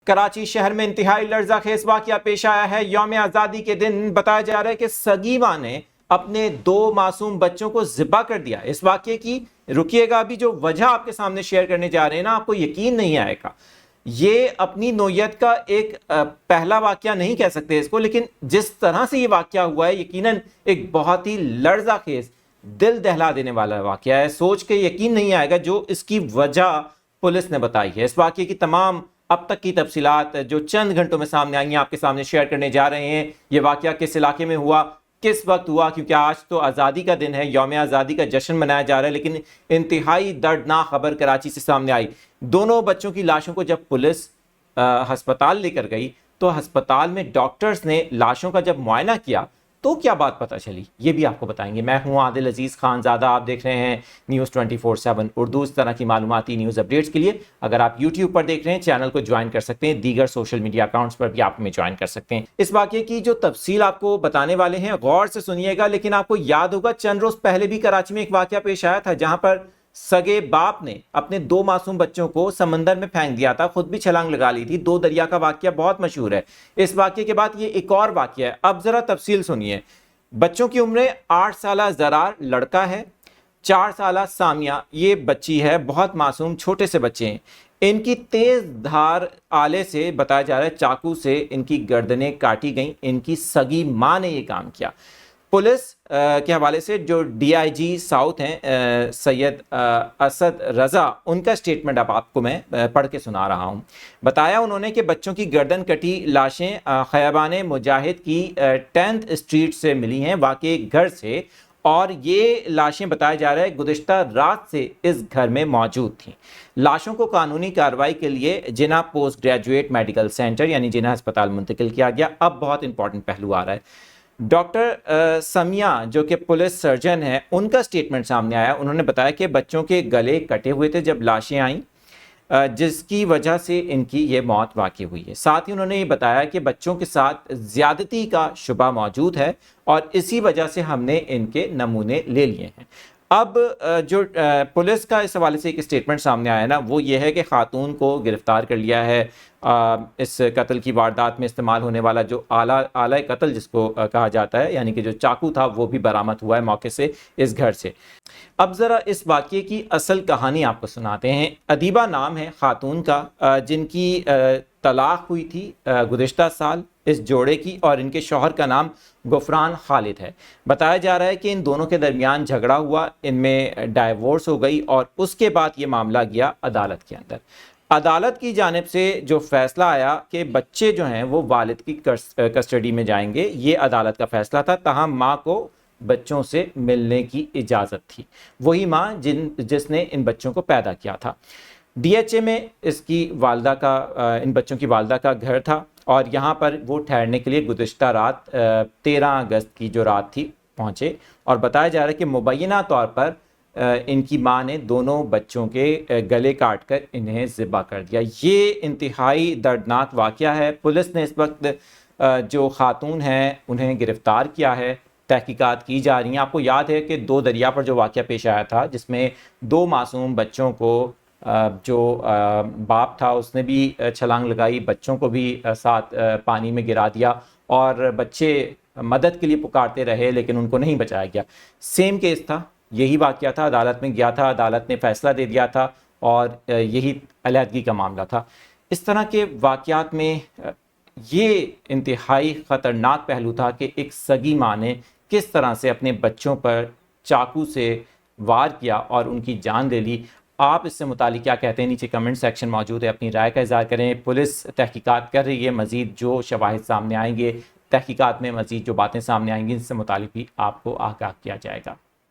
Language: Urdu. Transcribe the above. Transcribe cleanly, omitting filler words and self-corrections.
کراچی شہر میں انتہائی لرزہ خیز واقعہ پیش آیا ہے۔ یوم آزادی کے دن بتایا جا رہا ہے کہ سگی ماں نے اپنے 2 معصوم بچوں کو ذبح کر دیا۔ اس واقعے کی رکیے گا، ابھی جو وجہ آپ کے سامنے شیئر کرنے جا رہے ہیں نا، آپ کو یقین نہیں آئے گا۔ یہ اپنی نوعیت کا ایک پہلا واقعہ نہیں کہہ سکتے اس کو، لیکن جس طرح سے یہ واقعہ ہوا ہے یقیناً ایک بہت ہی لرزہ خیز، دل دہلا دینے والا واقعہ ہے۔ سوچ کے یقین نہیں آئے گا جو اس کی وجہ پولیس نے بتائی ہے۔ اس واقعے کی تمام اب تک کی تفصیلات جو چند گھنٹوں میں سامنے آئی ہیں آپ کے سامنے شیئر کرنے جا رہے ہیں۔ یہ واقعہ کس علاقے میں ہوا، کس وقت ہوا، کیونکہ آج تو آزادی کا دن ہے، یوم آزادی کا جشن منایا جا رہا ہے، لیکن انتہائی دردناک خبر کراچی سے سامنے آئی۔ دونوں بچوں کی لاشوں کو جب پولیس ہسپتال لے کر گئی تو ہسپتال میں ڈاکٹرز نے لاشوں کا جب معائنہ کیا تو کیا بات پتہ چلی، یہ بھی آپ کو بتائیں گے۔ میں ہوں عادل عزیز خان زادہ، آپ دیکھ رہے ہیں نیوز 24/7 اردو۔ اس طرح کی معلوماتی نیوز اپڈیٹس کے لیے اگر آپ یوٹیوب پر دیکھ رہے ہیں چینل کو جوائن کر سکتے ہیں، دیگر سوشل میڈیا اکاؤنٹس پر بھی آپ ہمیں جوائن کر سکتے ہیں۔ اس واقعے کی جو تفصیل آپ کو بتانے والے ہیں غور سے سنیے گا، لیکن آپ کو یاد ہوگا چند روز پہلے بھی کراچی میں ایک واقعہ پیش آیا تھا جہاں پر سگے باپ نے اپنے 2 معصوم بچوں کو سمندر میں پھینک دیا تھا، خود بھی چھلانگ لگا لی تھی۔ 2 دریا کا واقعہ بہت مشہور ہے۔ اس واقعے کے بعد یہ ایک اور واقعہ ہے، اب ذرا تفصیل سنیے۔ بچوں کی عمریں 8 سالہ زرار لڑکا ہے، 4 سالہ سامیہ یہ بچی ہے، بہت معصوم چھوٹے سے بچے ہیں۔ ان کی تیز دھار آلے سے بتایا جا رہا ہے چاقو سے ان کی گردنیں کاٹی گئیں۔ ان کی سگی ماں نے یہ کام کیا۔ پولیس کے حوالے سے جو ڈی آئی جی ساؤتھ ہیں سید اسد رضا، ان کا سٹیٹمنٹ اب آپ کو میں پڑھ کے سنا رہا ہوں۔ بتایا انہوں نے کہ بچوں کی گردن کٹی لاشیں خیابان مجاہد کی 10th اسٹریٹ سے ملی ہیں، واقعی گھر سے، اور یہ لاشیں بتایا جا رہا ہے گزشتہ رات سے اس گھر میں موجود تھیں۔ لاشوں کو قانونی کارروائی کے لیے جناح پوسٹ گریجویٹ میڈیکل سینٹر یعنی جناح ہسپتال منتقل کیا گیا۔ اب بہت امپورٹنٹ پہلو آ رہا ہے۔ ڈاکٹر سمیہ جو کہ پولیس سرجن ہے، ان کا سٹیٹمنٹ سامنے آیا۔ انہوں نے بتایا کہ بچوں کے گلے کٹے ہوئے تھے جب لاشیں آئیں، جس کی وجہ سے ان کی یہ موت واقع ہوئی ہے۔ ساتھ ہی انہوں نے یہ بتایا کہ بچوں کے ساتھ زیادتی کا شبہ موجود ہے اور اسی وجہ سے ہم نے ان کے نمونے لے لیے ہیں۔ اب جو پولیس کا اس حوالے سے ایک سٹیٹمنٹ سامنے آیا نا، وہ یہ ہے کہ خاتون کو گرفتار کر لیا ہے۔ اس قتل کی واردات میں استعمال ہونے والا جو آلہ قتل جس کو کہا جاتا ہے، یعنی کہ جو چاقو تھا، وہ بھی برآمد ہوا ہے موقع سے اس گھر سے۔ اب ذرا اس واقعے کی اصل کہانی آپ کو سناتے ہیں۔ ادیبہ نام ہے خاتون کا، جن کی طلاق ہوئی تھی گزشتہ سال اس جوڑے کی، اور ان کے شوہر کا نام غفران خالد ہے۔ بتایا جا رہا ہے کہ ان دونوں کے درمیان جھگڑا ہوا، ان میں ڈائیورس ہو گئی، اور اس کے بعد یہ معاملہ گیا عدالت کے اندر۔ عدالت کی جانب سے جو فیصلہ آیا کہ بچے جو ہیں وہ والد کی کسٹڈی میں جائیں گے، یہ عدالت کا فیصلہ تھا، تاہم ماں کو بچوں سے ملنے کی اجازت تھی، وہی ماں جس نے ان بچوں کو پیدا کیا تھا۔ ڈی ایچ اے میں اس کی والدہ کا، ان بچوں کی والدہ کا گھر تھا، اور یہاں پر وہ ٹھہرنے کے لیے گزشتہ رات 13 اگست کی جو رات تھی پہنچے، اور بتایا جا رہا ہے کہ مبینہ طور پر ان کی ماں نے دونوں بچوں کے گلے کاٹ کر انہیں ذبح کر دیا۔ یہ انتہائی دردناک واقعہ ہے۔ پولیس نے اس وقت جو خاتون ہیں انہیں گرفتار کیا ہے، تحقیقات کی جا رہی ہیں۔ آپ کو یاد ہے کہ 2 دریا پر جو واقعہ پیش آیا تھا، جس میں 2 معصوم بچوں کو جو باپ تھا اس نے بھی چھلانگ لگائی، بچوں کو بھی ساتھ پانی میں گرا دیا، اور بچے مدد کے لیے پکارتے رہے لیکن ان کو نہیں بچایا گیا۔ سیم کیس تھا، یہی واقعہ تھا، عدالت میں گیا تھا، عدالت نے فیصلہ دے دیا تھا، اور یہی علیحدگی کا معاملہ تھا۔ اس طرح کے واقعات میں یہ انتہائی خطرناک پہلو تھا کہ ایک سگی ماں نے کس طرح سے اپنے بچوں پر چاقو سے وار کیا اور ان کی جان لے لی۔ آپ اس سے متعلق کیا کہتے ہیں؟ نیچے کمنٹ سیکشن موجود ہے، اپنی رائے کا اظہار کریں۔ پولیس تحقیقات کر رہی ہے، مزید جو شواہد سامنے آئیں گے، تحقیقات میں مزید جو باتیں سامنے آئیں گی، اس سے متعلق بھی آپ کو آگاہ کیا جائے گا۔